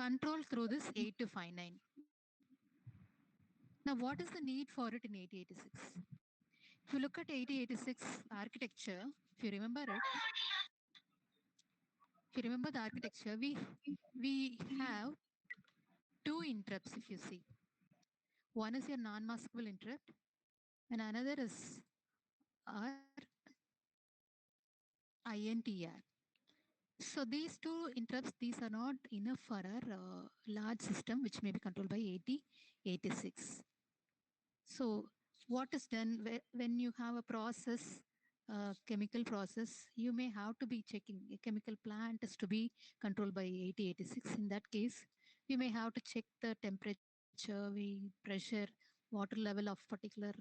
control through this 8259. Now, what is the need for it in 8086? If you look at 8086 architecture, if you remember it, if you remember the architecture, we have two interrupts. If you see, one is your non-maskable interrupt, and another is our INTR. So these two interrupts, these are not enough for our large system, which may be controlled by 8086. So what is done when you have a process, chemical process, you may have to be checking a chemical plant is to be controlled by 8086. In that case, we may have to check the temperature, pressure, water level of particular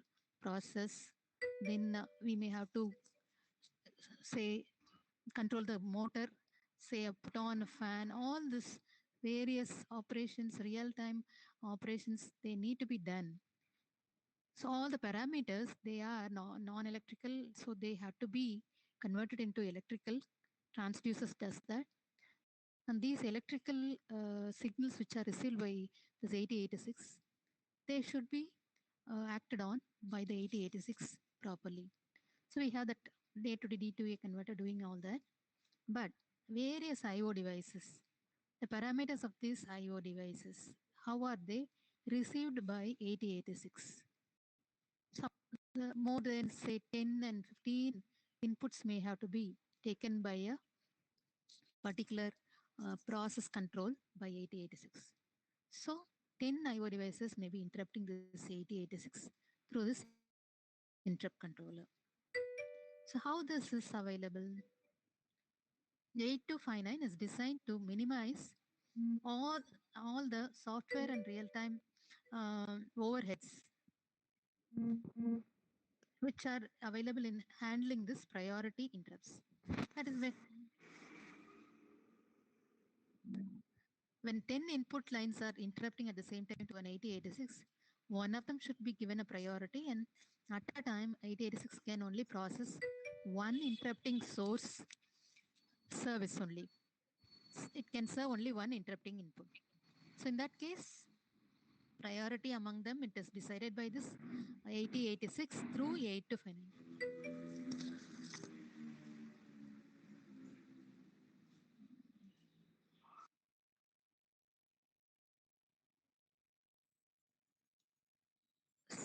process. Then we may have to say control the motor, say put on a fan, all this various operations, real-time operations, they need to be done. So all the parameters, they are non-electrical, so they have to be converted into electrical. Transducers does that. And these electrical signals which are received by this 8086, they should be acted on by the 8086 properly. So we have that day-to-day D2A converter doing all that. But various IO devices, the parameters of these IO devices, how are they received by 8086? Some more than say 10 and 15 inputs may have to be taken by a particular process control by 8086. So 10 IO devices may be interrupting this 8086 through this interrupt controller. So how this is available? 8259 is designed to minimize all, all the software and real-time overheads which are available in handling this priority interrupts. That is when 10 input lines are interrupting at the same time to an 8086, one of them should be given a priority, and at a time 8086 can only process one interrupting source service only. It can serve only one interrupting input. So in that case, priority among them, it is decided by this 8086 through 8259.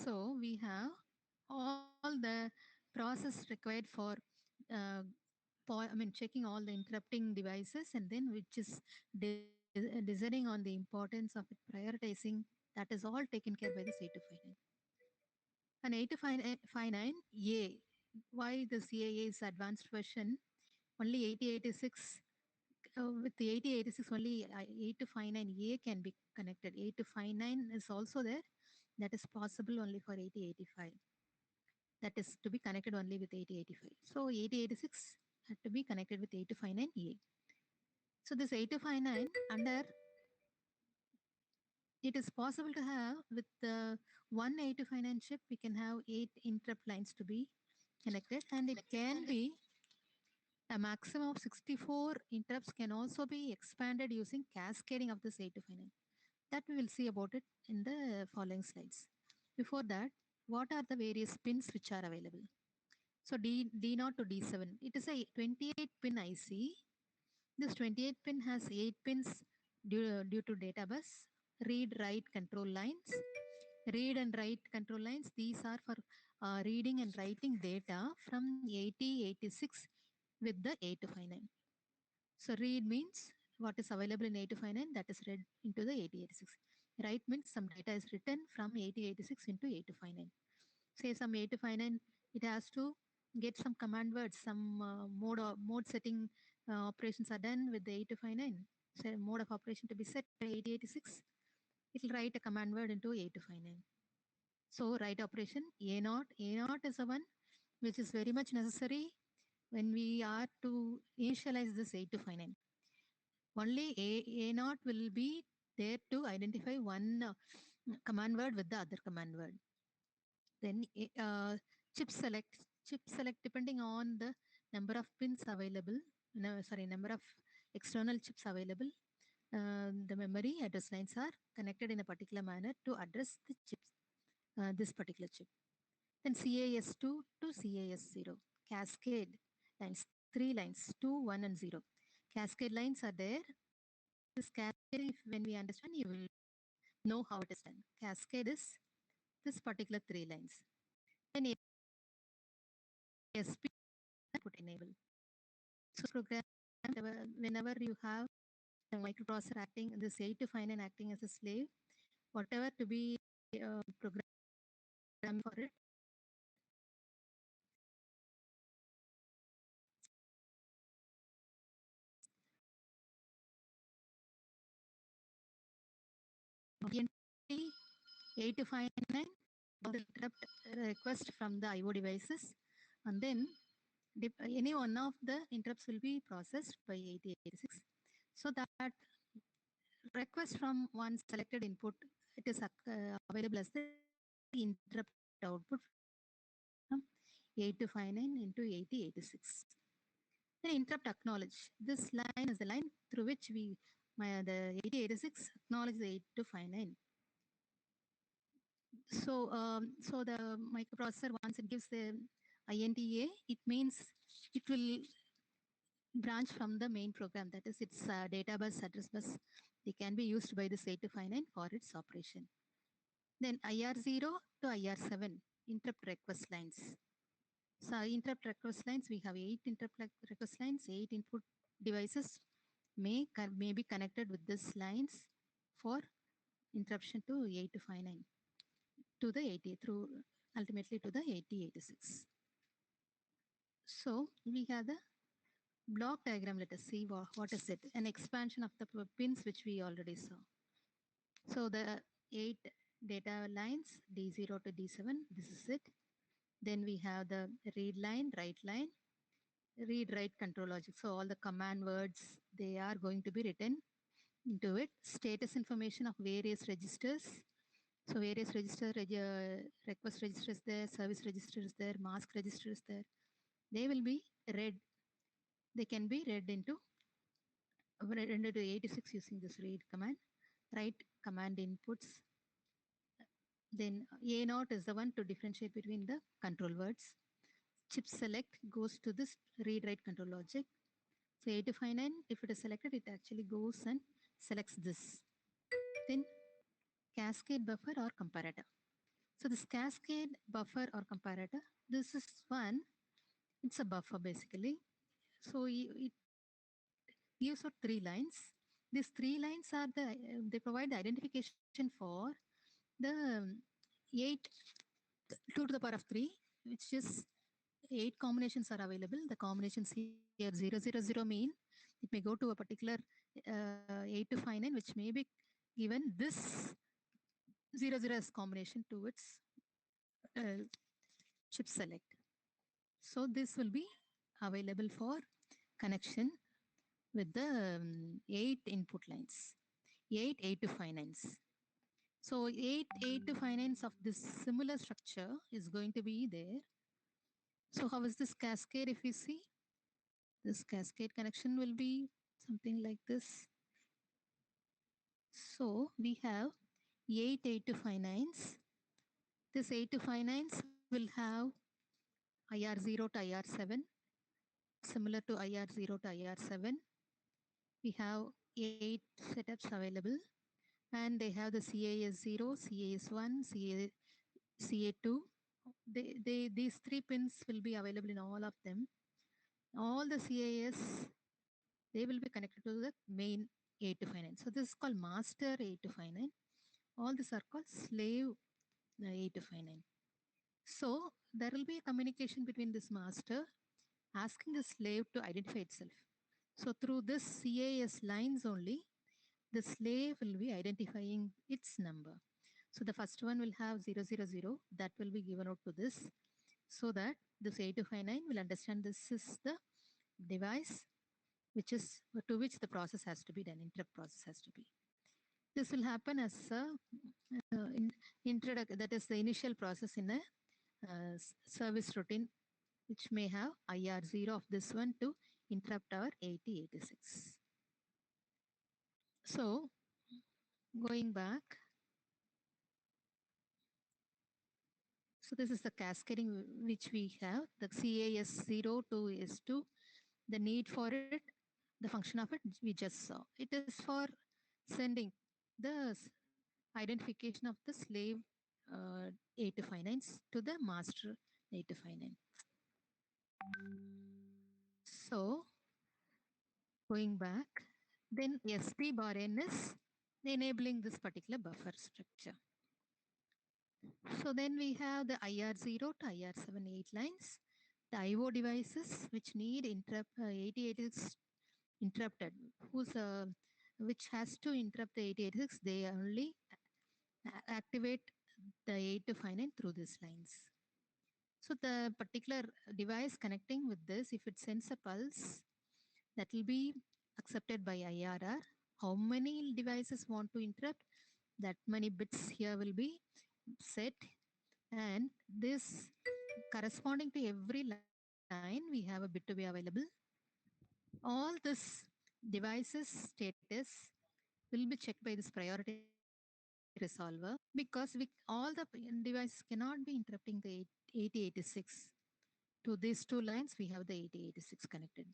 So we have all the process required for uh, checking all the interrupting devices, and then which is deciding on the importance of it, prioritizing. That is all taken care by this 8259. And 8259A, why this EAA is advanced version, only 8086, with the 8086 only 8259A can be connected. 8259 is also there, that is possible only for 8085. That is to be connected only with 8085. So 8086 had to be connected with 8259A. So this 8259 under, it is possible to have with the one 8259 chip, we can have 8 interrupt lines to be connected, and it can be a maximum of 64 interrupts can also be expanded using cascading of this 8259. That we will see about it in the following slides. Before that, what are the various pins which are available? So D0 to D7, it is a 28 pin IC. This 28 pin has 8 pins due to data bus, read write control lines. Read and write control lines, these are for reading and writing data from 8086 with the 8259. So read means what is available in 8259, that is read into the 8086. Write means some data is written from 8086 into 8259. Say some 8259, it has to get some command words, some mode setting operations are done with the 8259. So mode of operation to be set by 8086. It will write a command word into 8259. So write operation A0. A0 is the one which is very much necessary when we are to initialize this 8259. Only A0 will be there to identify one command word with the other command word. Then chip select. Chip select depending on the number of pins available. No, sorry, number of external chips available. The memory address lines are connected in a particular manner to address the chips, this particular chip. Then CAS2 to CAS0. Cascade lines, three lines, 2, 1, and 0. Cascade lines are there. This cascade, if when we understand, you will know how it is done. Cascade is this particular three lines. Then ASP put enable. So program, whenever you have the microprocessor acting, this 8 to 5 and acting as a slave, whatever to be programmed for it, BNT 8259 the interrupt request from the IO devices, and then any one of the interrupts will be processed by 8086. So that request from one selected input, it is available as the interrupt output from 8259 into 8086. The interrupt acknowledge. This line is the line through which the 8086 acknowledge the 8259. So the microprocessor, once it gives the INTA, it means it will branch from the main program, that is its data bus, address bus. They can be used by this 8259 for its operation. Then IR0 to IR7 interrupt request lines. So interrupt request lines, we have 8 interrupt request lines, 8 input devices may be connected with these lines for interruption to 8259 to the 80 through ultimately to the 8086. So we have the block diagram. Let us see what is it. An expansion of the pins which we already saw. So the 8 data lines D0 to D7, this is it. Then we have the read line, write line, read write control logic. So all the command words, they are going to be written into it. Status information of various registers. So various request registers there, service registers there, mask registers there. They will be read. They can be read into 86 using this read command. Write command inputs. Then A naught is the one to differentiate between the control words. Chip select goes to this read write control logic. So 8259, if it is selected, it actually goes and selects this. Then cascade buffer or comparator. So this cascade buffer or comparator, this is one, it's a buffer basically. So it gives out three lines. These three lines are they provide the identification for the 8 2 to the power of 3, which is 8 combinations are available. The combinations here 000 mean it may go to a particular 8 to 59, which may be given this 00 as combination to its uh, chip select. So this will be available for connection with the 8 input lines, 8 to 59s. So 8 to 59s of this similar structure is going to be there. So how is this cascade? If we see, this cascade connection will be something like this. So we have 8 to 59s. This 8 to 59s will have IR0 to IR7, similar to IR0 to IR7. We have 8 setups available, and they have the CAS0, CAS1, CA2. These three pins will be available in all of them. All the CAS, they will be connected to the main 8259. So this is called master 8259. All these are called slave 8259. So there will be a communication between this master asking the slave to identify itself. So through this CAS lines only, the slave will be identifying its number. So the first one will have 000, that will be given out to this, so that this 8259 will understand this is the device which is to which the process has to be done, interrupt process has to be. This will happen as a that is the initial process in a service routine, which may have IR0 of this one to interrupt our 8086. So going back, so this is the cascading which we have, the CAS 0 to S2, the need for it, the function of it we just saw. It is for sending the identification of the slave 8 to 5 9s to the master 8 to 5 9. So going back, then SP bar N is enabling this particular buffer structure. So then we have the IR0 to IR7 8 lines, the IO devices which need interrupt 8086 interrupted, whose which has to interrupt the 8086, they only activate the 8 to 5 9 through these lines. So the particular device connecting with this, if it sends a pulse, that will be accepted by IRR. How many devices want to interrupt? That many bits here will be set, and this corresponding to every line we have a bit to be available. All this devices status will be checked by this priority resolver because all the devices cannot be interrupting the 8086. To these two lines we have the 8086 connected.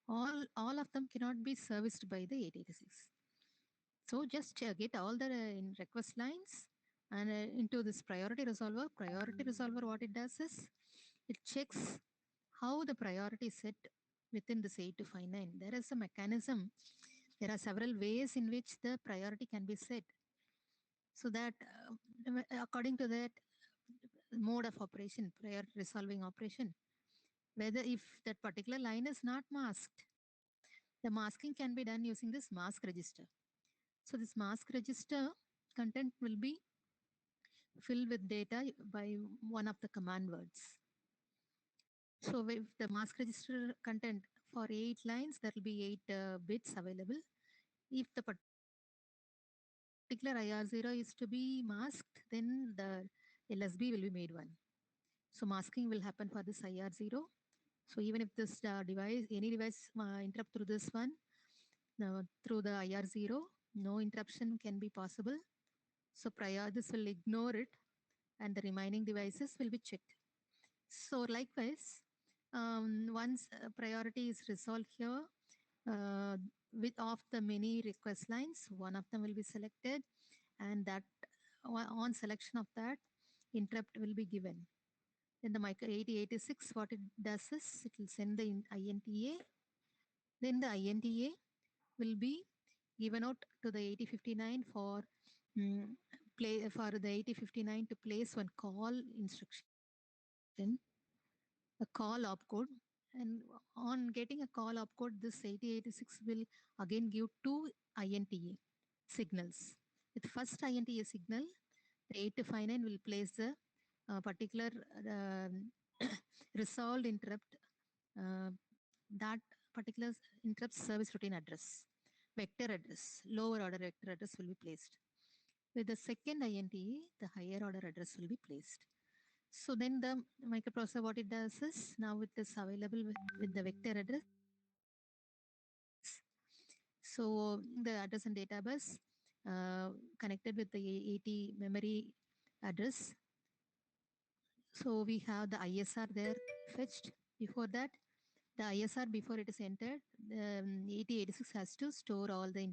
All of them cannot be serviced by the 8086. So just get all the request lines and into this priority resolver. Priority resolver, what it does is it checks how the priority is set within this 8 to 5 9. There is a mechanism. There are several ways in which the priority can be set. So that according to that mode of operation, priority resolving operation, whether if that particular line is not masked, the masking can be done using this mask register. So this mask register content will be filled with data by one of the command words. So if the mask register content for 8 lines, there will be 8 bits available. If the particular IR0 is to be masked, then the LSB will be made one. So masking will happen for this IR0. So even if this device, any device interrupt through this one, through the IR0, no interruption can be possible. So prior, this will ignore it and the remaining devices will be checked. So likewise, once priority is resolved here, uh, with of the many request lines, one of them will be selected, and that on selection of that, interrupt will be given. Then the micro 8086, what it does is it will send the INTA. Then the INTA will be given out to the 8059 for play for the 8059 to place one call instruction, a call opcode, and on getting a call opcode, this 8086 will again give two INTA signals. With first INTA signal, the 8259 will place the particular um, resolved interrupt, uh, that particular interrupt service routine address, vector address, lower order vector address will be placed. With the second INTA, the higher order address will be placed. So then the microprocessor, what it does is now it is available with the vector address. So the address and data bus connected with the 80 memory address. So we have the ISR there fetched. Before that, the ISR before it is entered, the 8086 has to store all the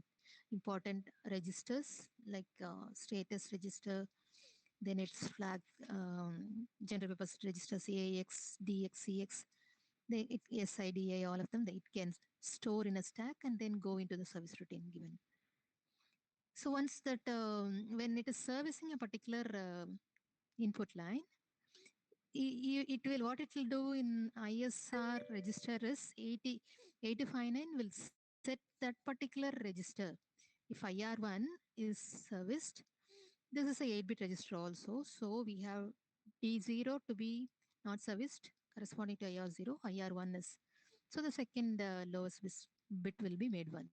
important registers like status register, then its flag, general purpose registers, AX, DX, CX, SIDA, all of them, it can store in a stack and then go into the service routine given. So once that, when it is servicing a particular input line, it will, what it will do in ISR register is 8059 will set that particular register. If IR1 is serviced, this is a 8-bit register also. So we have D0 to be not serviced corresponding to IR0, IR1 is. So the second lowest bit will be made one.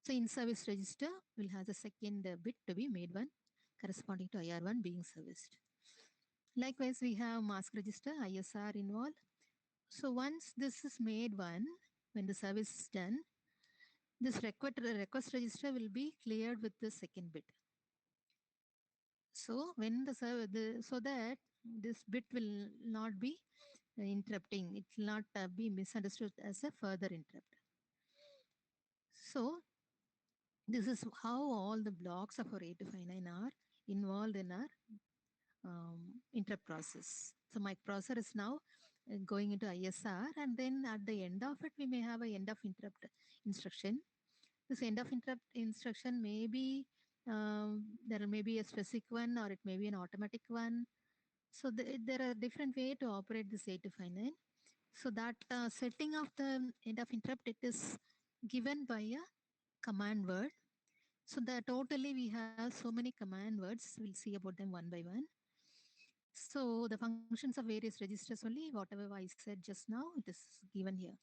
So in service register will have the second bit to be made one corresponding to IR1 being serviced. Likewise, we have mask register, ISR involved. So once this is made one, when the service is done, This request register will be cleared with the second bit. So when so that this bit will not be interrupting, it will not be misunderstood as a further interrupt. So this is how all the blocks of our 8259 are involved in our interrupt process. So my processor is now going into ISR, and then at the end of it, we may have a end of interrupt instruction. This end of interrupt instruction may be there may be a specific one, or it may be an automatic one. So there are different way to operate this 8259. So that setting of the end of interrupt, it is given by a command word. So that totally we have so many command words. We'll see about them one by one. So the functions of various registers only, whatever I said just now, it is given here.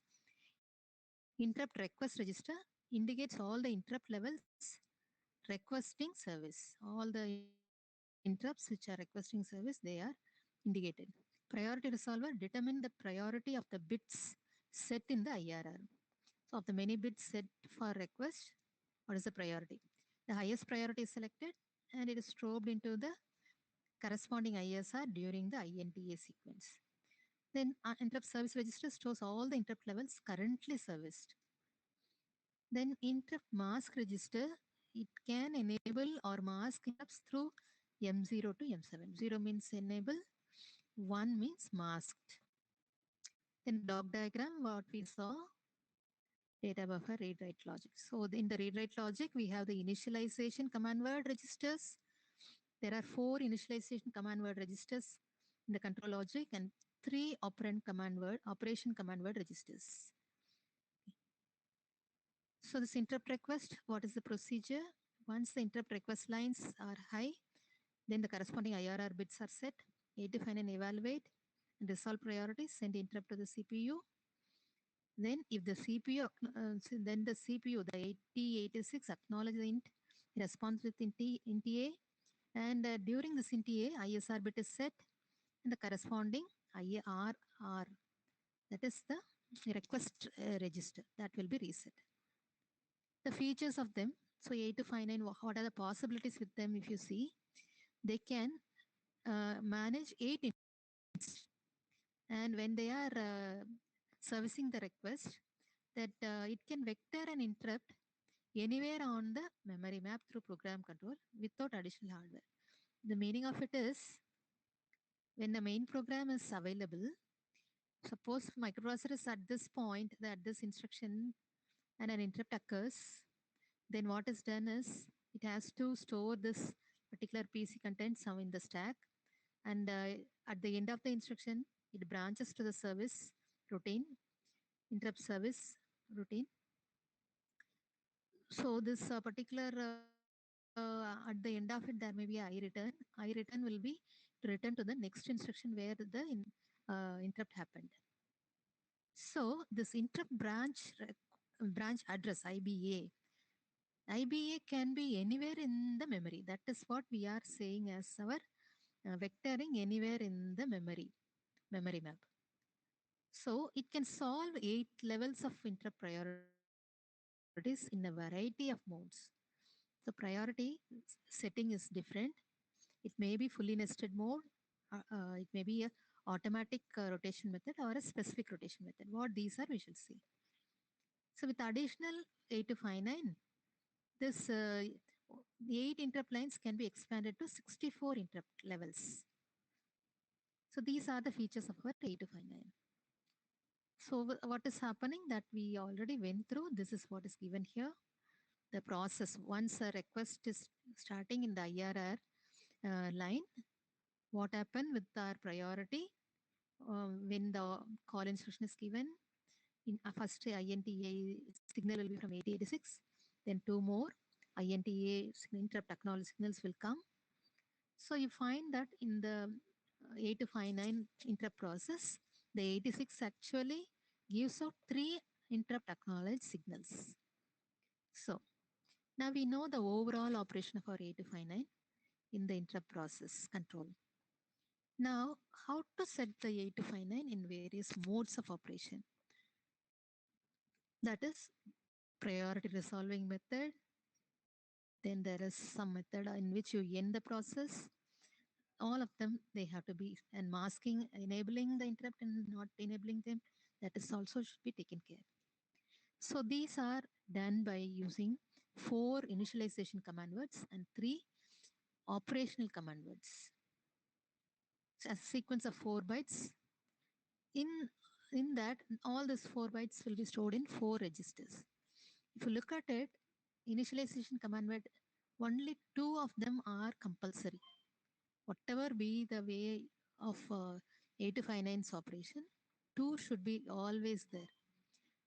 Interrupt request register indicates all the interrupt levels requesting service. All the interrupts which are requesting service, they are indicated. Priority resolver determine the priority of the bits set in the IRR. So of the many bits set for request, what is the priority? The highest priority is selected and it is strobed into the corresponding ISR during the INTA sequence. Then interrupt service register stores all the interrupt levels currently serviced. Then interrupt mask register, it can enable or mask interrupts through M0 to M7. 0 means enable, 1 means masked. Then the block diagram, what we saw, data buffer read write logic. So in the read write logic, we have the initialization command word registers. There are 4 initialization command word registers in the control logic and 3 operand command word operation command word registers. So this interrupt request, what is the procedure? Once the interrupt request lines are high, then the corresponding IRR bits are set, define and evaluate, and resolve priorities, send interrupt to the CPU. Then if the CPU, then the CPU, the 8086 acknowledge the int, responds with int A, and during this int A, ISR bit is set, and the corresponding IRR, that is the request register, that will be reset. The features of them, so 8259, what are the possibilities with them? If you see, they can manage 8 inputs, and when they are servicing the request, that it can vector an interrupt anywhere on the memory map through program control without additional hardware. The meaning of it is, when the main program is available, suppose microprocessor is at this point, that this instruction and an interrupt occurs, then what is done is it has to store this particular PC content somewhere in the stack, and at the end of the instruction, it branches to the service routine, interrupt service routine. So this particular at the end of it, there may be a I return. I return will be to return to the next instruction where the interrupt happened. So this interrupt branch address IBA can be anywhere in the memory. That is what we are saying as our vectoring anywhere in the memory map. So it can solve 8 levels of interrupt priorities in a variety of modes. So priority setting is different. It may be fully nested mode. It may be a automatic rotation method or a specific rotation method. What these are, we shall see. So with additional 8259, this the 8 interrupt lines can be expanded to 64 interrupt levels. So these are the features of our 8259. So what is happening that we already went through, this is what is given here. The process, once a request is starting in the IRR line, what happened with our priority when the call instruction is given. In first INTA signal will be from 8086, then 2 more INTA interrupt acknowledge signals will come. So you find that in the 8259 interrupt process, the 86 actually gives out 3 interrupt acknowledge signals. So now we know the overall operation of our 8259 in the interrupt process control. Now, how to set the 8259 in various modes of operation? That is, priority resolving method. Then there is some method in which you end the process. All of them, they have to be, and masking, enabling the interrupt and not enabling them, that is also should be taken care. So these are done by using 4 initialization command words and 3 operational command words. So a sequence of 4 bytes. In in that, all these 4 bytes will be stored in 4 registers. If you look at it, initialization command word, only 2 of them are compulsory. Whatever be the way of 8259's operation, 2 should be always there,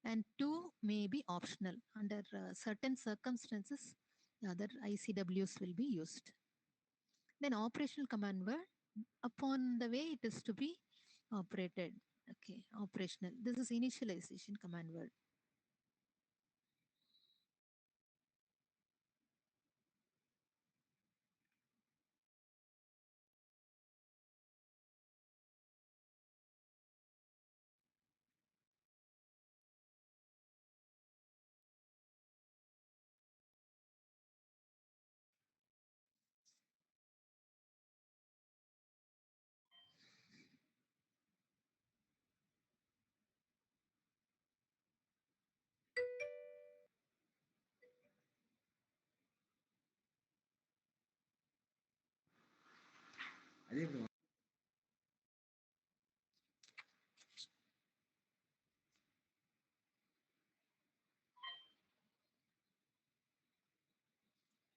and 2 may be optional. Under certain circumstances, the other ICWs will be used. Then operational command word, upon the way it is to be operated. Okay, operational. This is initialization command word.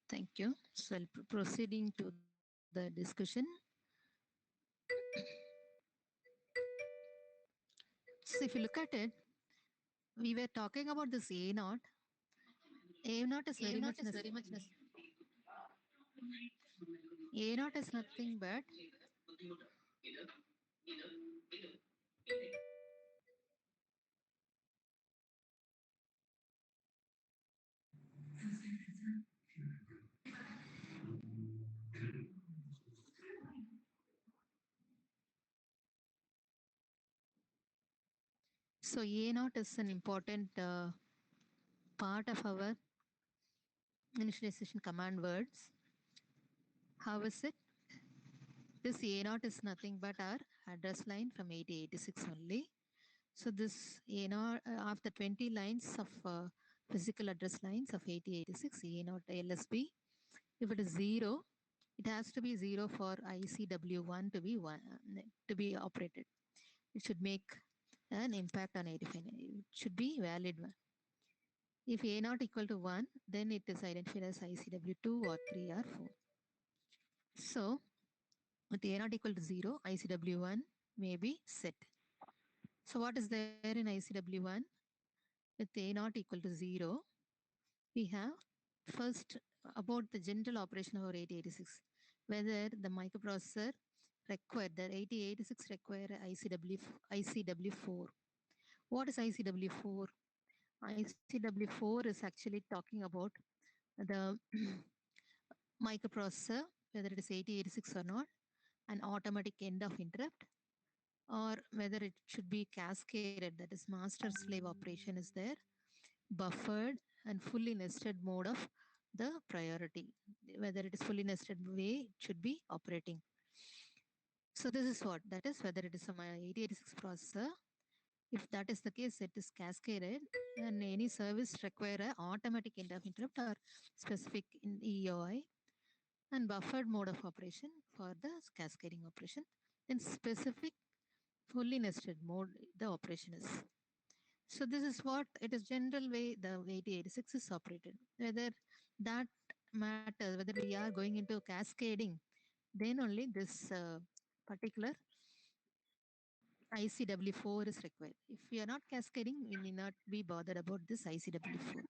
Thank you. So proceeding to the discussion. So if you look at it, we were talking about this A naught. A naught is very much A naught is nothing but so A naught is an important part of our initialization command words. How is it? This A naught is nothing but our address line from 8086 only. So this A naught of the 20 lines of physical address lines of 8086 A naught LSB. If it is 0, it has to be 0 for ICW1 to be to be operated. It should make an impact on 85. It should be valid one. If A not equal to 1, then it is identified as ICW2 or 3 or 4. So with A not equal to 0, ICW1 may be set. So what is there in ICW1? With A not equal to 0, we have first about the general operation of our 8086, whether the microprocessor required, the 8086 require ICW4. What is ICW4? ICW4 is actually talking about the microprocessor, whether it is 8086 or not, an automatic end of interrupt, or whether it should be cascaded, that is master slave operation is there, buffered and fully nested mode of the priority, whether it is fully nested way, it should be operating. So this is what, that is whether it is a 8086 processor. If that is the case, it is cascaded, and any service require a automatic end of interrupt or specific in EOI, and buffered mode of operation for the cascading operation. Then specific fully nested mode the operation is. So this is what it is general way the 8086 is operated. Whether that matters, whether we are going into cascading, then only this particular ICW4 is required. If we are not cascading, we need not be bothered about this ICW4.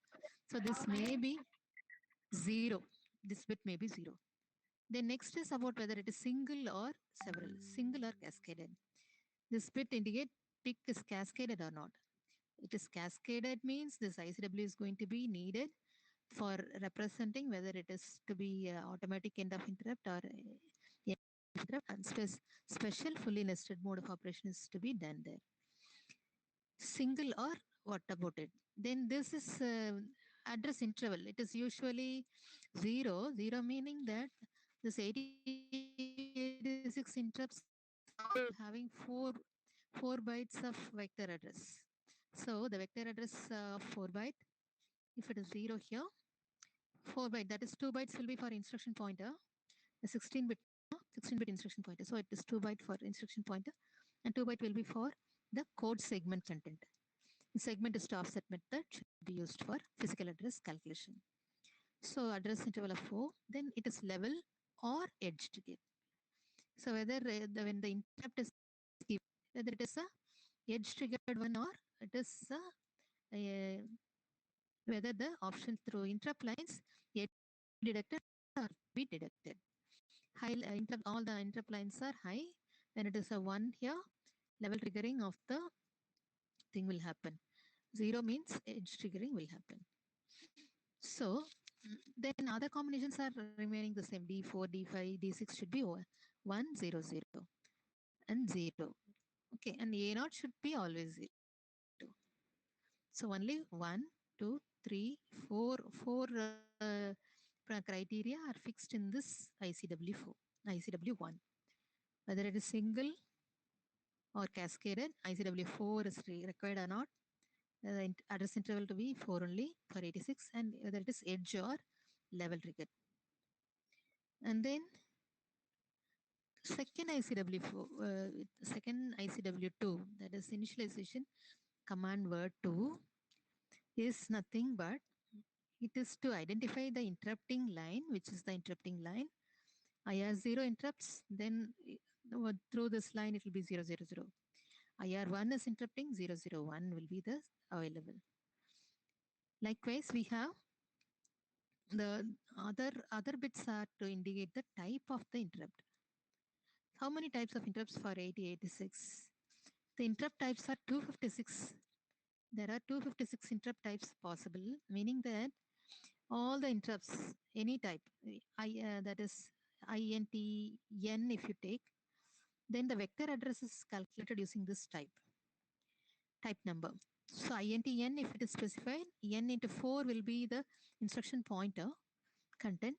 So this may be 0. This bit may be 0. Then next is about whether it is single or several, single or cascaded. This bit indicate tick is cascaded or not. It is cascaded means this ICW is going to be needed for representing whether it is to be automatic end of interrupt or interrupt, and special fully nested mode of operation is to be done there. Single or What about it? Then this is address interval. It is usually zero, zero meaning that this 8086 interrupts all having four bytes of vector address. So the vector address of 4 byte, if it is zero here, 4 byte, that is 2 bytes will be for instruction pointer, the 16-bit instruction pointer. So it is 2 byte for instruction pointer, and 2 byte will be for the code segment content. Segment is to offset method should be used for physical address calculation. So address interval of 4, then it is level or edge trigger. So whether when the interrupt is given, whether it is a edge triggered one or it is a, whether the option through interrupt lines edge detected or be detected. High interrupt, all the interrupt lines are high. When it is a 1 here, level triggering of the thing will happen. 0 means edge triggering will happen. So then other combinations are remaining the same. D4, D5, D6 should be 1, 0, 0 and 0. Okay, and A naught should be always 0. So only 1, 2, 3, 4, 4 criteria are fixed in this ICW4, ICW1. Whether it is single or cascaded, ICW4 is required or not. The address interval to be 4 only for 86, and whether it is edge or level trigger. And then second ICW4, second ICW2, that is initialization command word 2, is nothing but it is to identify the interrupting line, which is the interrupting line. IR0 interrupts, then through this line it will be 000. IR1 is interrupting, 001 will be the available. Likewise, we have the other bits are to indicate the type of the interrupt. How many types of interrupts for 8086? The interrupt types are 256. There are 256 interrupt types possible, meaning that all the interrupts, any type, that is INT-N if you take, then the vector address is calculated using this type number. So INT-N, if it is specified, N into 4 will be the instruction pointer content.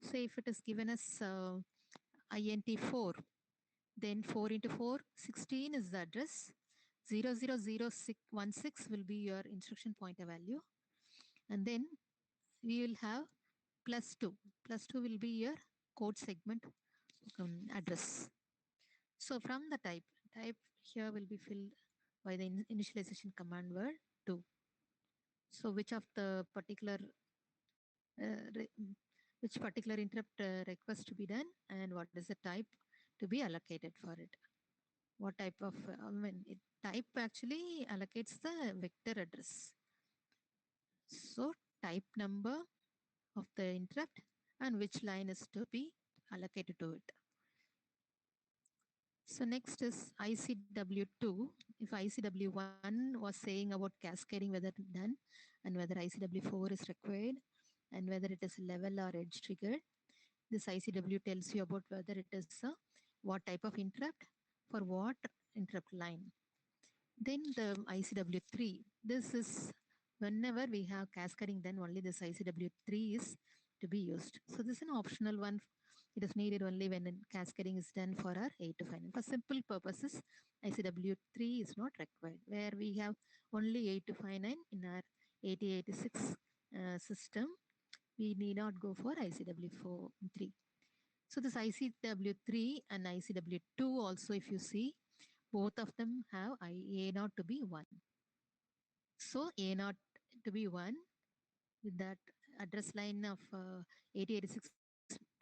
So if it is given as INT4, then 4 into 4, 16 is the address. 000616 will be your instruction pointer value. And then we will have plus 2. Plus 2 will be your code segment address. So from the type here will be filled by the initialization command word 2. So which of the particular which particular interrupt request to be done, and what is the type to be allocated for it. What type of, type actually allocates the vector address. So type number of the interrupt and which line is to be allocated to it. So next is ICW2. If ICW1 was saying about cascading, whether done and whether ICW4 is required and whether it is level or edge triggered, this ICW tells you about whether it is what type of interrupt for what interrupt line. Then the ICW3, this is whenever we have cascading, then only this ICW3 is to be used. So this is an optional one. It is needed only when cascading is done for our 8 to 5. For simple purposes, ICW3 is not required. Where we have only 8259 in our 8086 system, we need not go for ICW4 3. So this ICW3 and ICW2 also, if you see, both of them have A naught to be 1. So A naught to be 1 with that address line of 8086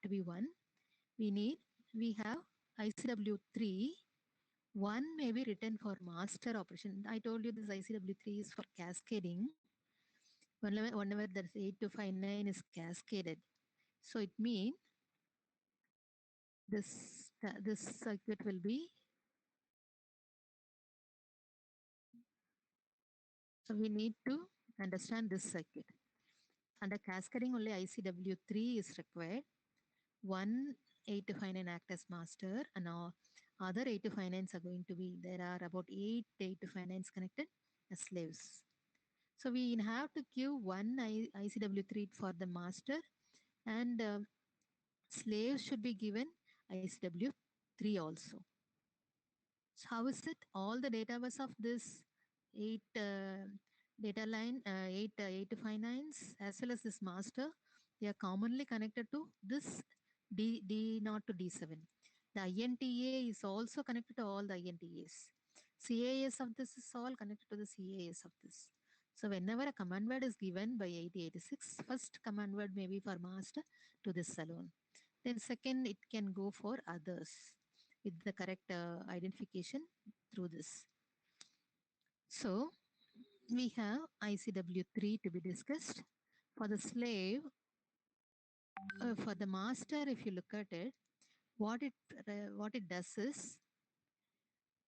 to be 1. We have ICW3. 1 may be written for master operation. I told you this ICW3 is for cascading. Whenever there's 8259 is cascaded. So it means this circuit will be, so we need to understand this circuit. Under cascading, only ICW3 is required. One 8259 act as master, and now other 8259s are going to be, there are about 8 8259s connected. as slaves. So we have to give one ICW3 for the master, and slaves should be given ICW3 also. So how is it? All the data bus of this eight data line, eight to five nines, as well as this master, they are commonly connected to this D naught to D7. The INTA is also connected to all the INTAs. CAS of this is all connected to the CAS of this. So whenever a command word is given by 8086, first command word may be for master to this alone. Then second, it can go for others with the correct identification through this. So we have ICW3 to be discussed. For the slave, for the master, if you look at it, what it does is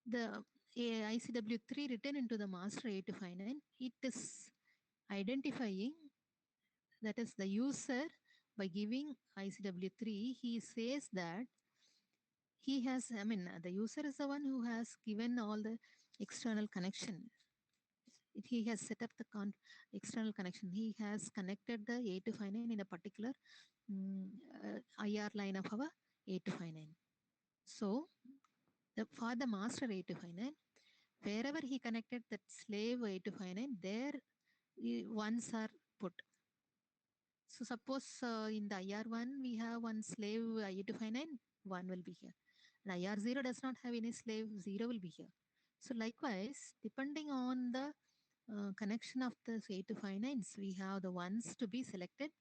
the ICW3 written into the master 8259, it is identifying, that is the user, by giving ICW3, he says that he has, I mean, the user is the one who has given all the external connection. He has set up the external connection. He has connected the 8259 in a particular IR line of our 8259. So for the master 8259, wherever he connected that slave 8259, there ones are put. So suppose in the IR1 we have one slave 8259, one will be here. And IR0 does not have any slave, 0 will be here. So likewise, depending on the connection of the 8259s, we have the ones to be selected.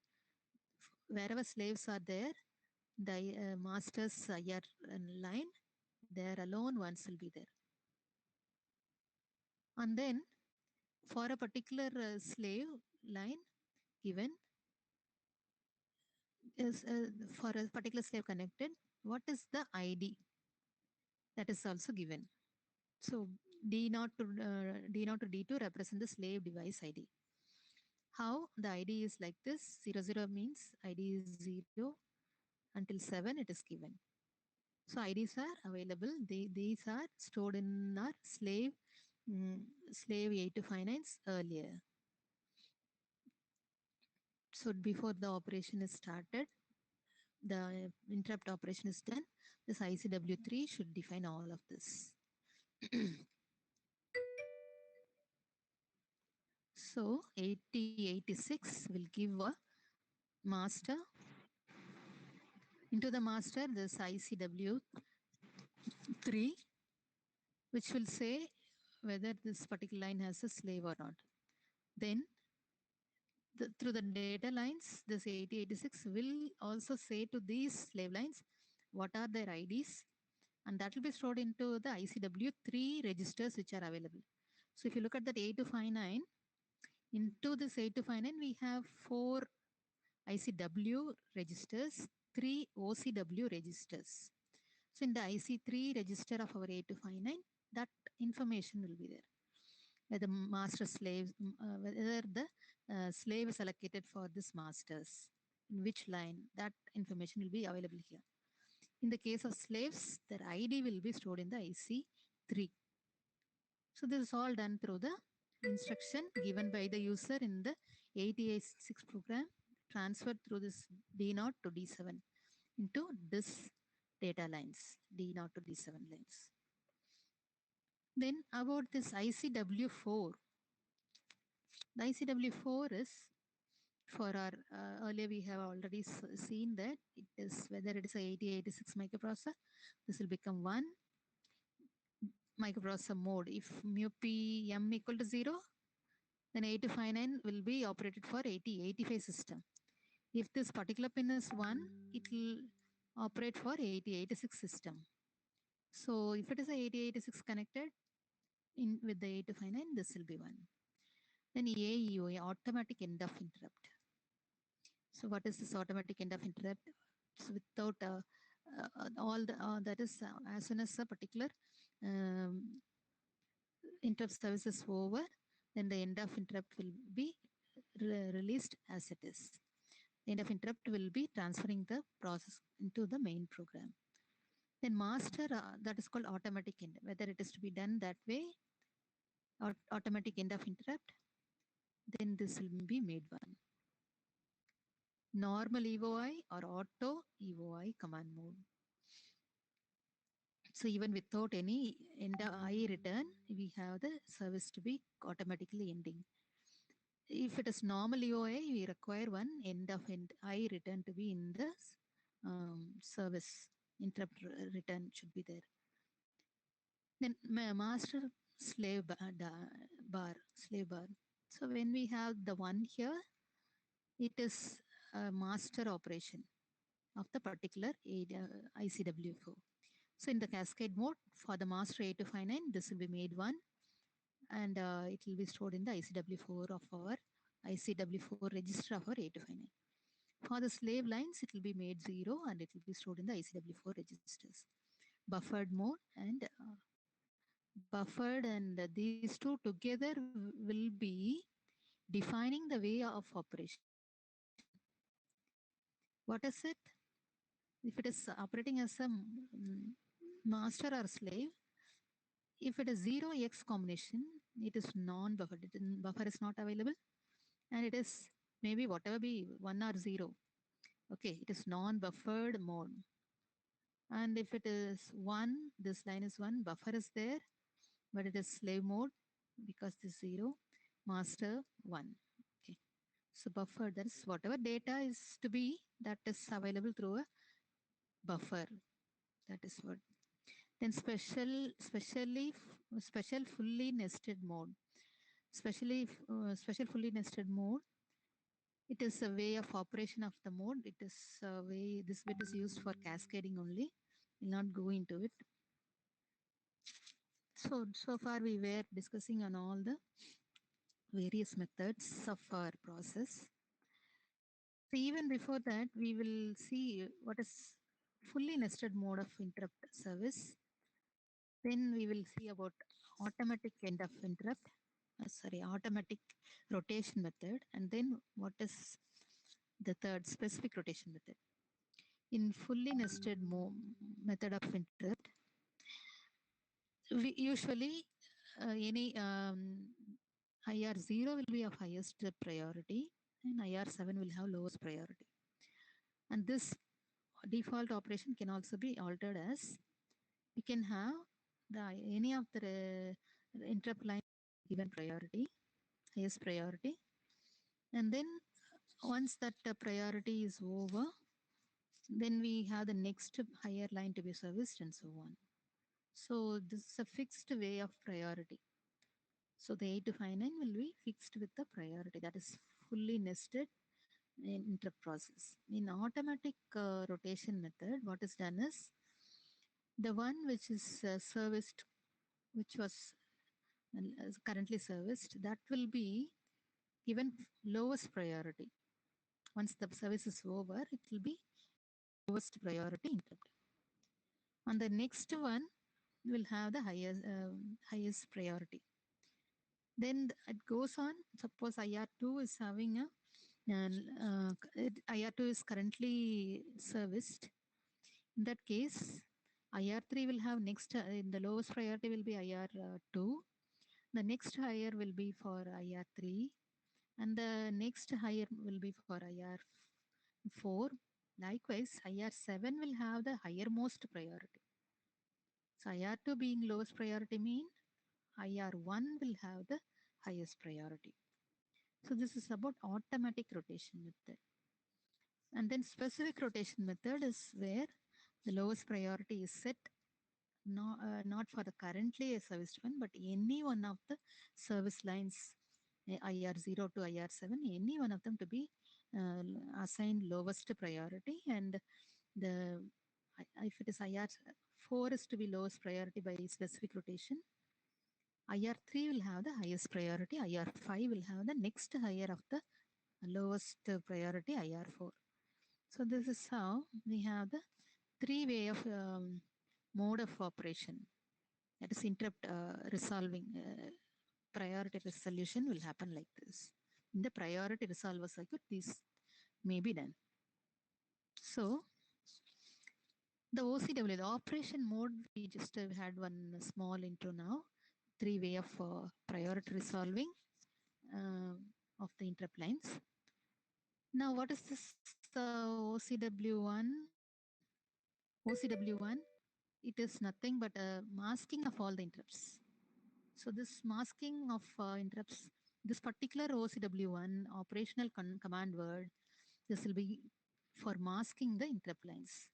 Wherever slaves are there, the master's IR line, there alone ones will be there. And then for a particular slave line given, is for a particular slave connected, what is the ID that is also given. So D0 to D2 represent the slave device ID. How the ID is like this: 00 means ID is 0 until 7 it is given. So IDs are available. These are stored in our slave 8259s earlier. So before the operation is started, the interrupt operation is done, this ICW3 should define all of this. So 8086 will give a master. Into the master, this ICW3, which will say whether this particular line has a slave or not. Then through the data lines, this 8086 will also say to these slave lines what are their IDs, and that will be stored into the ICW3 registers which are available. So if you look at that 8259, into this 8259 we have 4 ICW registers, 3 OCW registers. So in the IC3 register of our 8259, that information will be there. Whether master slaves, whether the slave is allocated for this masters, in which line, that information will be available here. In the case of slaves, their ID will be stored in the IC3. So this is all done through the instruction given by the user in the 8086 program, transferred through this D0 to D7 into this data lines, D0 to D7 lines. Then about this ICW4. The ICW4 is for our, earlier we have already seen that it is whether it is a 8086 microprocessor, this will become one microprocessor mode. If mu p m equal to 0, then 8259 will be operated for 8085 system. If this particular pin is 1, it will operate for 8086 system. So if it is a 8086 connected in with the 8259, this will be 1. Then AEO, automatic end of interrupt. So what is this automatic end of interrupt? So without all the that is as soon as a particular um, interrupt service is over, then the end of interrupt will be released as it is. The end of interrupt will be transferring the process into the main program. Then master, that is called automatic end, whether it is to be done that way automatic end of interrupt, then this will be made 1. Normal EOI or auto EOI command mode. So even without any end I return, we have the service to be automatically ending. If it is normal EOI, we require one end of end I return to be in the service. Interrupt return should be there. Then master slave bar. So when we have the one here, it is a master operation of the particular ICW4. So in the cascade mode, for the master 8259, this will be made 1 and it will be stored in the ICW4 of our ICW4 register of our 8259. For the slave lines, it will be made 0 and it will be stored in the ICW4 registers. Buffered mode and buffered, and these two together will be defining the way of operation. What is it? If it is operating as a master or slave, if it is 0x combination, it is non-buffered. Buffer is not available, and it is maybe whatever be 1 or 0. Okay, it is non-buffered mode. And if it is 1, this line is 1, buffer is there, but it is slave mode because this 0, master 1. Okay, so buffer, that is whatever data is to be, that is available through a buffer. That is what. Then special fully nested mode. Special fully nested mode. It is a way of operation of the mode. It is a way, this bit is used for cascading only. Will not go into it. So far we were discussing on all the various methods of our process. So even before that, we will see what is fully nested mode of interrupt service. Then we will see about automatic end of interrupt, automatic rotation method, and then what is the third specific rotation method. In fully nested method of interrupt, we usually any IR0 will be of highest priority and IR7 will have lowest priority. And this default operation can also be altered as we can have any of the interrupt line given priority, highest priority, and then once that priority is over, then we have the next higher line to be serviced and so on. So this is a fixed way of priority. So the 8259 will be fixed with the priority, that is fully nested in interrupt process. In automatic rotation method, what is done is the one which is serviced, which was currently serviced, that will be given lowest priority. Once the service is over, it will be lowest priority interrupt. And the next one will have the highest priority. Then it goes on. Suppose IR2 is having a IR2 is currently serviced. In that case, IR3 will have next in the lowest priority will be IR2. The next higher will be for IR3, and the next higher will be for IR4. Likewise, IR7 will have the highermost priority. So IR2 being lowest priority mean IR1 will have the highest priority. So this is about automatic rotation method. And then specific rotation method is where the lowest priority is set not for the currently serviced one, but any one of the service lines IR0 to IR7, any one of them to be assigned lowest priority, and the if it is IR4 is to be lowest priority by specific rotation, IR3 will have the highest priority, IR5 will have the next higher of the lowest priority, IR4. So this is how we have the three way of mode of operation. That is interrupt resolving. Priority resolution will happen like this. In the priority resolver circuit, this may be done. So the OCW, the operation mode, we just had one small intro now. three way of priority resolving uh, of the interrupt lines. Now, what is this OCW1? It is nothing but a masking of all the interrupts. So this masking of interrupts, this particular OCW1 operational command word, this will be for masking the interrupt lines.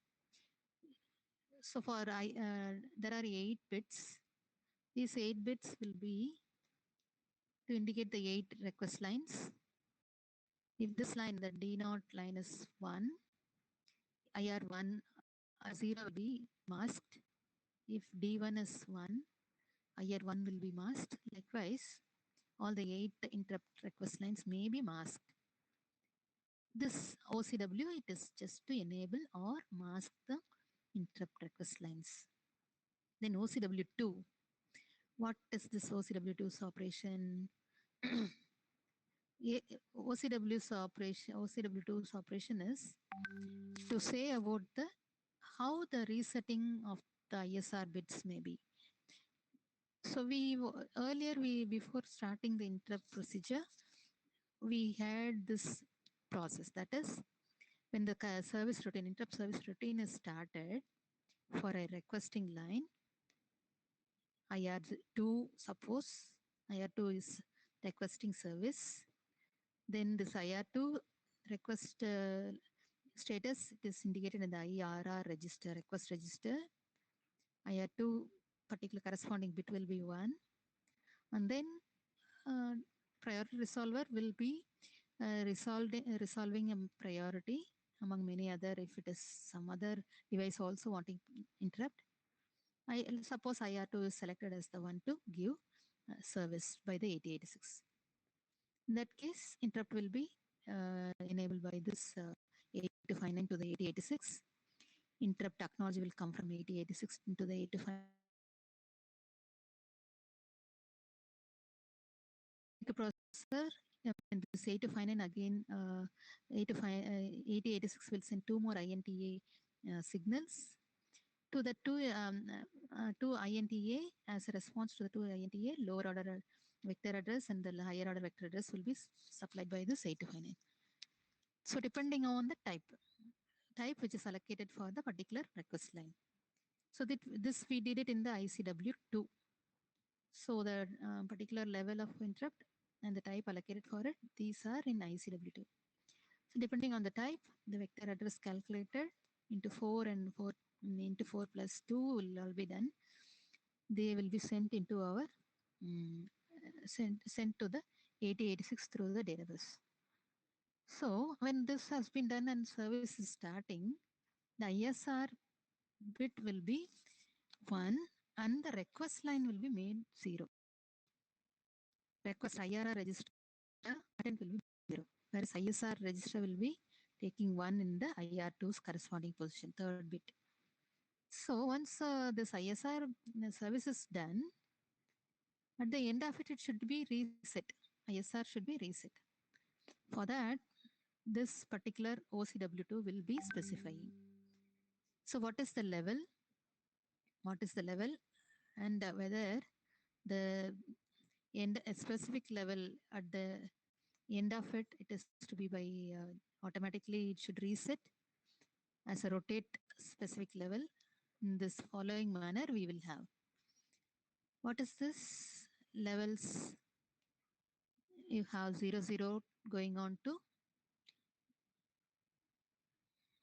So there are 8 bits. These 8 bits will be to indicate the 8 request lines. If this line, the D0 line is 1, IR1 0 will be masked. If D1 is 1, IR1 will be masked. Likewise, all the 8 interrupt request lines may be masked. This OCW, it is just to enable or mask the interrupt request lines. Then OCW2. What is this OCW2's operation? OCW2's operation is to say about the how the resetting of the ISR bits may be. So earlier before starting the interrupt procedure, we had this process, that is when the interrupt service routine is started for a requesting line, IR2, suppose IR2 is requesting service, then this IR2 request status, it is indicated in the IRR register, request register. IR2 particular corresponding bit will be 1, and then uh, priority resolver will be resolving a priority among many other. If it is some other device also wanting interrupt, I suppose IR2 is selected as the one to give service by the 8086. In that case, interrupt will be enabled by this 8259 to the 8086. Interrupt acknowledge will come from 8086 into the 8259. Microprocessor, and this 8259 again, 8086 will send 2 more INTA signals to the two INTA. As a response to the 2 INTA, lower order vector address and the higher order vector address will be supplied by this 8259. So depending on the type which is allocated for the particular request line. So this we did it in the ICW2. So the particular level of interrupt and the type allocated for it, these are in ICW2. So depending on the type, the vector address calculated into 4 and 4 into 4 plus 2 will all be done. They will be sent into our sent to the 8086 through the database. So when this has been done and service is starting, the ISR bit will be 1 and the request line will be made 0. Request IRR register pattern will be 0, whereas ISR register will be taking 1 in the IR2's corresponding position, third bit. So once this ISR service is done, at the end of it, it should be reset. ISR should be reset. For that, this particular OCW2 will be specifying. So what is the level? What is the level? And whether the end a specific level at the end of it, it is to be by automatically it should reset as a rotate specific level. In this following manner, we will have. What is this? Levels, you have 00 going on to,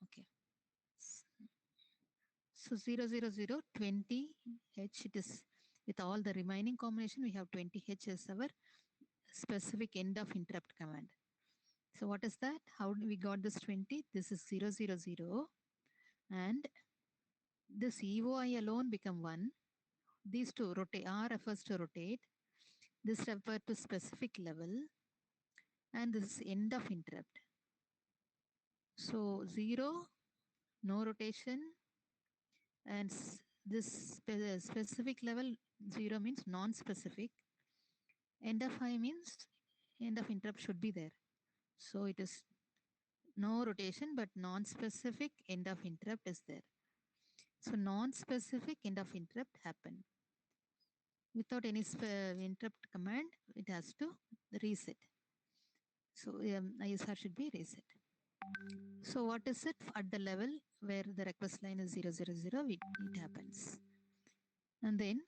okay. So 00020 H, it is with all the remaining combination, we have 20 H as our specific end of interrupt command. So what is that? How we got this 20? This is 000 and this EOI alone become 1. These two rotate, R refers to rotate. This refers to specific level and this is end of interrupt. So 0, no rotation, and this specific level 0 means non-specific. End of I means end of interrupt should be there. So it is no rotation but non-specific end of interrupt is there. So non-specific end of interrupt happen. without any interrupt command, it has to reset. So ISR should be reset. So what is it at the level where the request line is 000, it happens. And then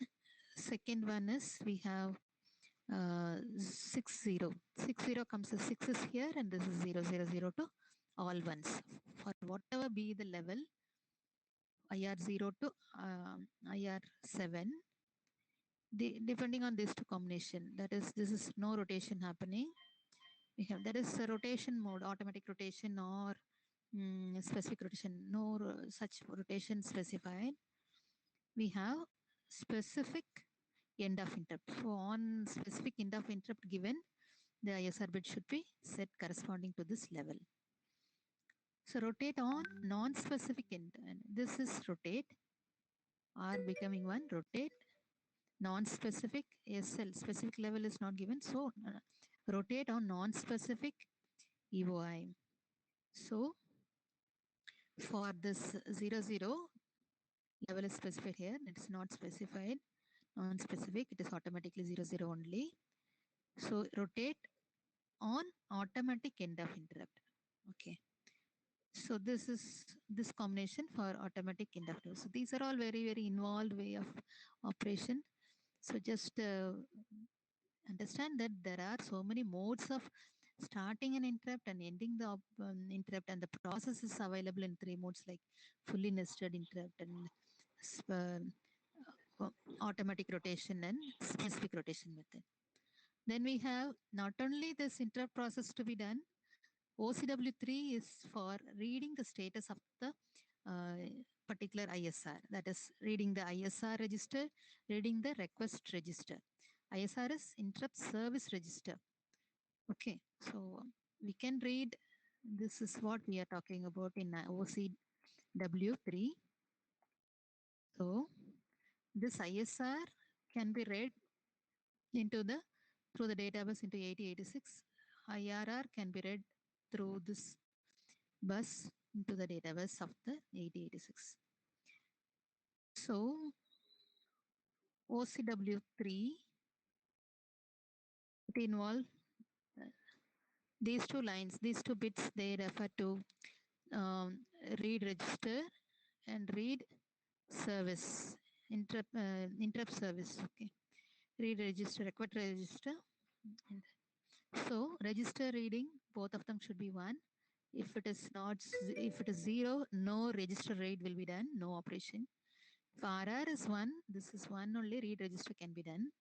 second one is we have 60. 60 comes as 6 is here and this is 000 to all ones. For whatever be the level, IR0 to IR7, depending on these two combination, that is, this is no rotation happening. We have that is a rotation mode, automatic rotation or specific rotation, no such rotation specified. We have specific end of interrupt. So on specific end of interrupt given, the ISR bit should be set corresponding to this level. So rotate on non-specific end. And this is rotate. R becoming 1, rotate. Non-specific SL, specific level is not given. So rotate on non-specific EOI. So for this 00 level is specified here. It's not specified. Non-specific, it is automatically 00 only. So rotate on automatic end of interrupt. Okay. So this is this combination for automatic inductor. So these are all very, very involved way of operation. So just understand that there are so many modes of starting an interrupt and ending the interrupt, and the process is available in three modes like fully nested interrupt and automatic rotation and specific rotation method. Then we have not only this interrupt process to be done, OCW3 is for reading the status of the particular ISR. That is reading the ISR register, reading the request register. ISR is interrupt service register. Okay, so we can read, this is what we are talking about in OCW3. So this ISR can be read into the through the databus into 8086. IRR can be read through this bus into the database of the 8086. So OCW3, it involves these two lines, these two bits, they refer to um, read register and read service, interrupt service. Okay, read register, record register. So register reading, both of them should be one. If it is not, if it is zero, no register read will be done, no operation. If RR is 1, this is 1 only, read register can be done.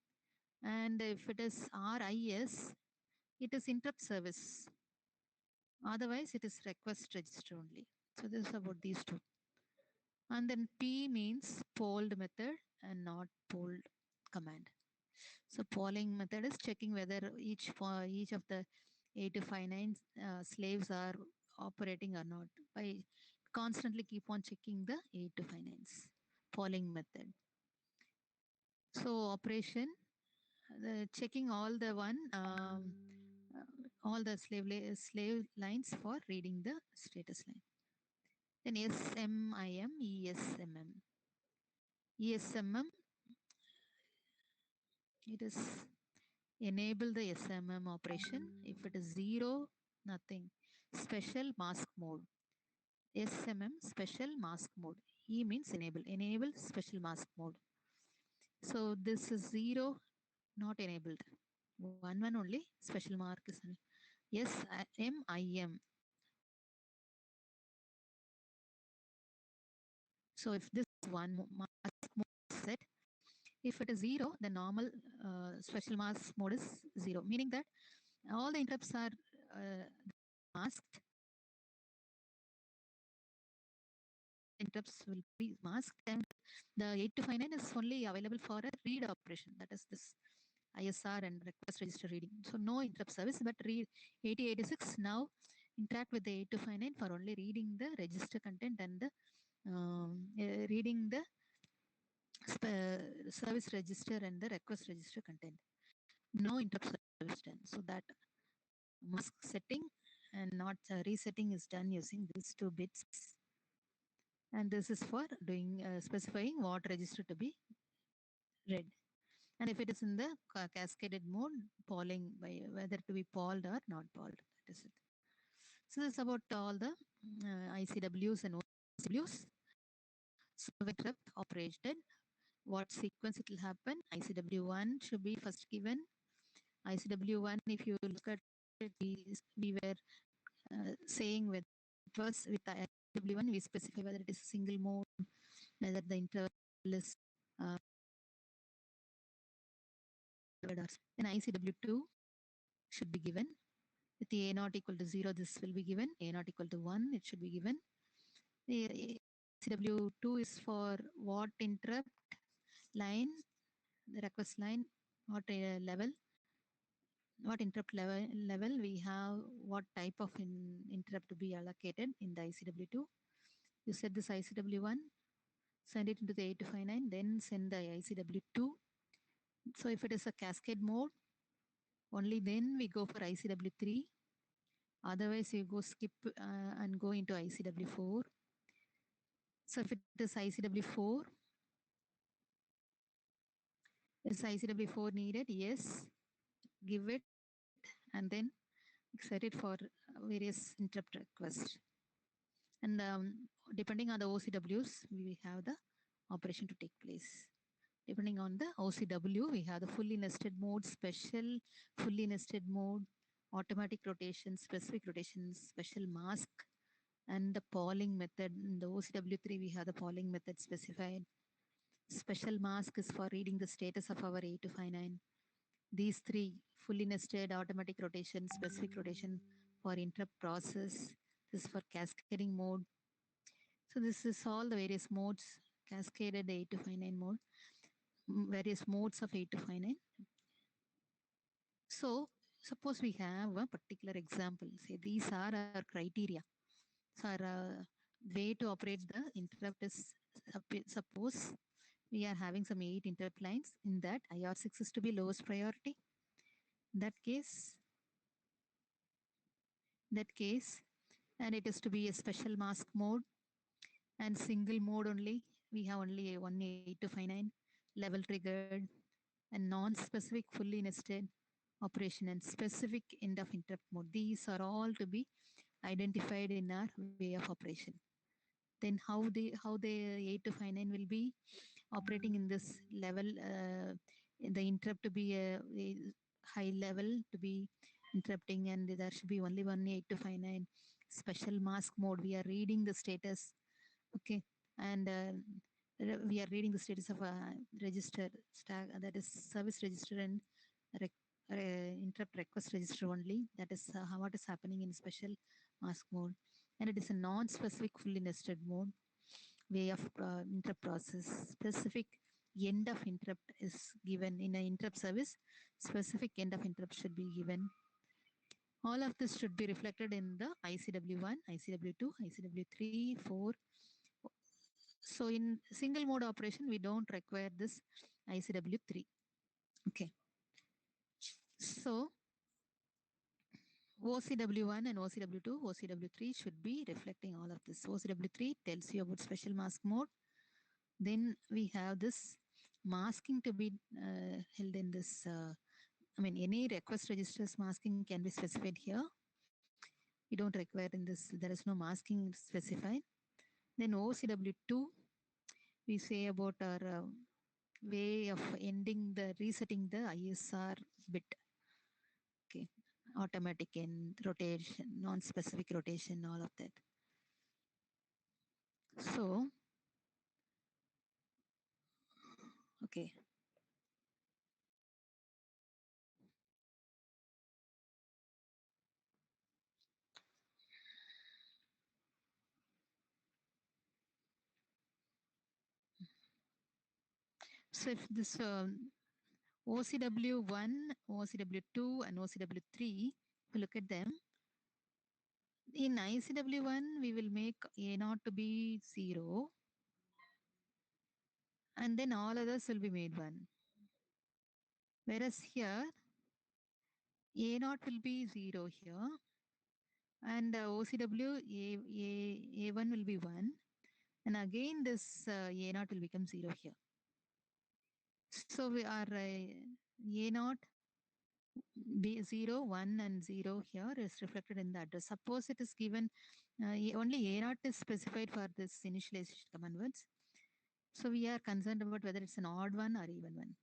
And if it is RIS, it is interrupt service. Otherwise, it is request register only. So this is about these two. And then P means polled method and not polled command. So polling method is checking whether each of the 8259 slaves are operating or not by constantly keep on checking the 8259s. Polling method. So operation, checking all the all the slave lines for reading the status line. Then SMIM, ESMM. ESMM, it is enable the SMM operation. If it is zero, nothing. Special mask mode. SMM, special mask mode. E means enable. Enable special mask mode. So this is zero, not enabled. One only, special mark is SMIM. So if this one mask mode is set, if it is zero, the normal special mask mode is zero, meaning that all the interrupts are masked. Interrupts will be masked, and the 8259 is only available for a read operation. That is this ISR and request register reading. So no interrupt service, but read 8086 now interact with the 8259 for only reading the register content and the reading the service register and the request register content. No interrupt service done. So that mask setting and not resetting is done using these two bits. And this is for doing specifying what register to be read. And if it is in the cascaded mode, polling by whether to be polled or not polled. That is it. So this is about all the ICWs and OCWs. So when interrupt operated, what sequence it will happen? ICW1 should be first given. ICW1, if you look at it, we were saying with it was with the ICW1, we specify whether it is a single mode, whether the interval is uh, then ICW2 should be given. With the A naught equal to 0, this will be given. A naught equal to 1, it should be given. The ICW2 is for what interrupt line, the request line, what level, what interrupt level we have, what type of interrupt to be allocated in the ICW2. You set this ICW1, send it into the 8259, then send the ICW2. So if it is a cascade mode, only then we go for ICW3. Otherwise, you go skip and go into ICW4. So if it is ICW4, is ICW4 needed? Yes. Give it and then set it for various interrupt requests. And depending on the OCWs, we have the operation to take place. Depending on the OCW, we have the fully nested mode, special fully nested mode, automatic rotation, specific rotation, special mask, and the polling method. In the OCW3, we have the polling method specified. Special mask is for reading the status of our 8259. These three, fully nested, automatic rotation, specific rotation for interrupt process. This is for cascading mode. So this is all the various modes, cascaded 8259 mode, various modes of 8259. So suppose we have a particular example. Say these are our criteria. So our way to operate the interrupt is suppose we are having some 8 interrupt lines. In that IR6 is to be lowest priority. In that case, and it is to be a special mask mode and single mode only. We have only a 18259 level triggered and non-specific fully nested operation and specific end of interrupt mode. These are all to be identified in our way of operation. Then how the 8259 will be operating in this level, in the interrupt to be a high level to be interrupting, and there should be only one 8259 special mask mode. We are reading the status, okay, and we are reading the status of a register stack, that is service register and interrupt request register only. That is what is happening in special mask mode, and it is a non-specific fully nested mode way of interrupt process. Specific end of interrupt is given in an interrupt service. Specific end of interrupt should be given. All of this should be reflected in the ICW1, ICW2, ICW3, 4. So in single mode operation, we don't require this ICW3. Okay. So OCW1 and OCW2, OCW3 should be reflecting all of this. OCW3 tells you about special mask mode. Then we have this masking to be held in this. Any request registers masking can be specified here. We don't require in this, there is no masking specified. Then OCW2, we say about our way of ending the resetting the ISR bit. Okay, automatic and rotation, non-specific rotation, all of that. So, okay. So if this OCW1, OCW2, and OCW3, if you look at them, in ICW1, we will make A naught to be 0, and then all others will be made 1. Whereas here, A naught will be 0 here, and OCW A1 will be 1, and again this A naught will become 0 here. So we are A naught, B 0, 1 and 0 here is reflected in the address. Suppose it is given only A naught is specified for this initialization command words. So we are concerned about whether it's an odd one or even one.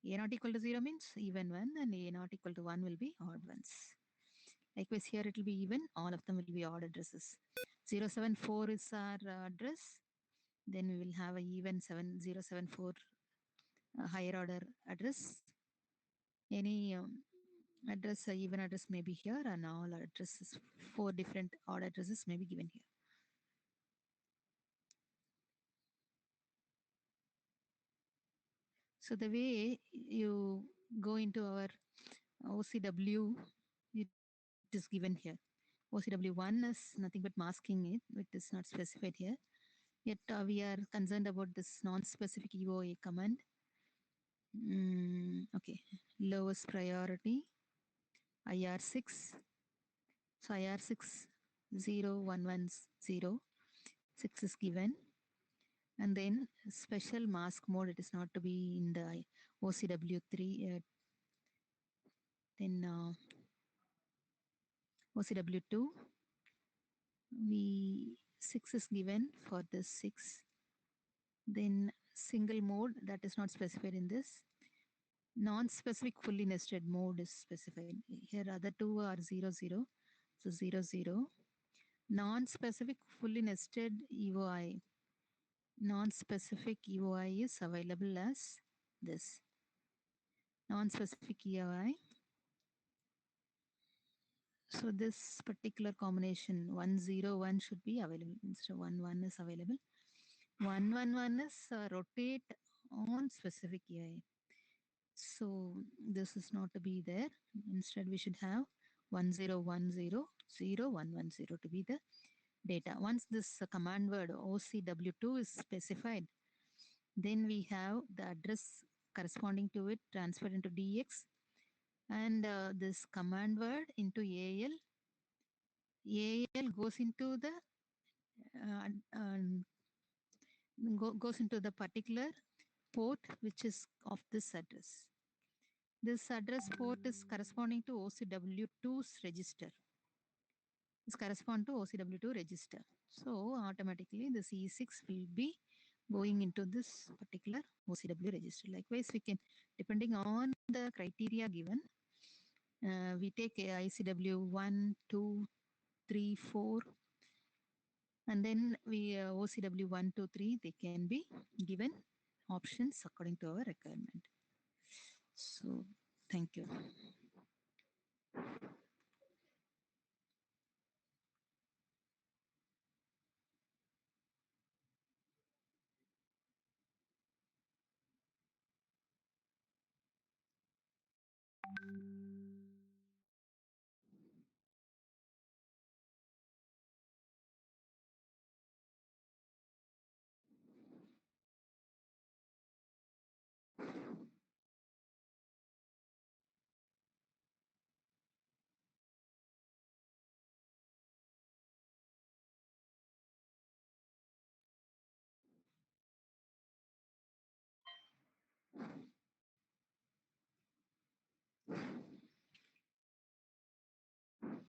A naught equal to 0 means even one, and A naught equal to 1 will be odd ones. Likewise, here it will be even, all of them will be odd addresses. 074 is our address. Then we will have a even 7074 higher order address. Any address, even address may be here, and all addresses, four different odd addresses may be given here. So the way you go into our OCW, it is given here. OCW1 is nothing but masking it. It is not specified here. Yet we are concerned about this non-specific EOA command. Okay, lowest priority IR6. So IR6 0110 6 is given, and then special mask mode. It is not to be in the OCW3. Then OCW2 we 6 is given for this 6. Then single mode, that is not specified in this. Non-specific fully nested mode is specified here. Other two are 00, so 00. Non-specific fully nested EOI, non-specific EOI is available as this. Non-specific EOI. So this particular combination 101 should be available instead of 11 is available. 111 is rotate on specific EI. So this is not to be there. Instead, we should have 10100110 to be the data. Once this command word OCW2 is specified, then we have the address corresponding to it transferred into DX, and this command word into AL. AL goes into the goes into the particular port which is of this address. This address port is corresponding to OCW2's register. This correspond to OCW2 register. So automatically this E6 will be going into this particular OCW register. Likewise, we can, depending on the criteria given, we take a ICW 1, 2, 3, 4, and then we OCW 1, 2, 3, they can be given options according to our requirement. So thank you.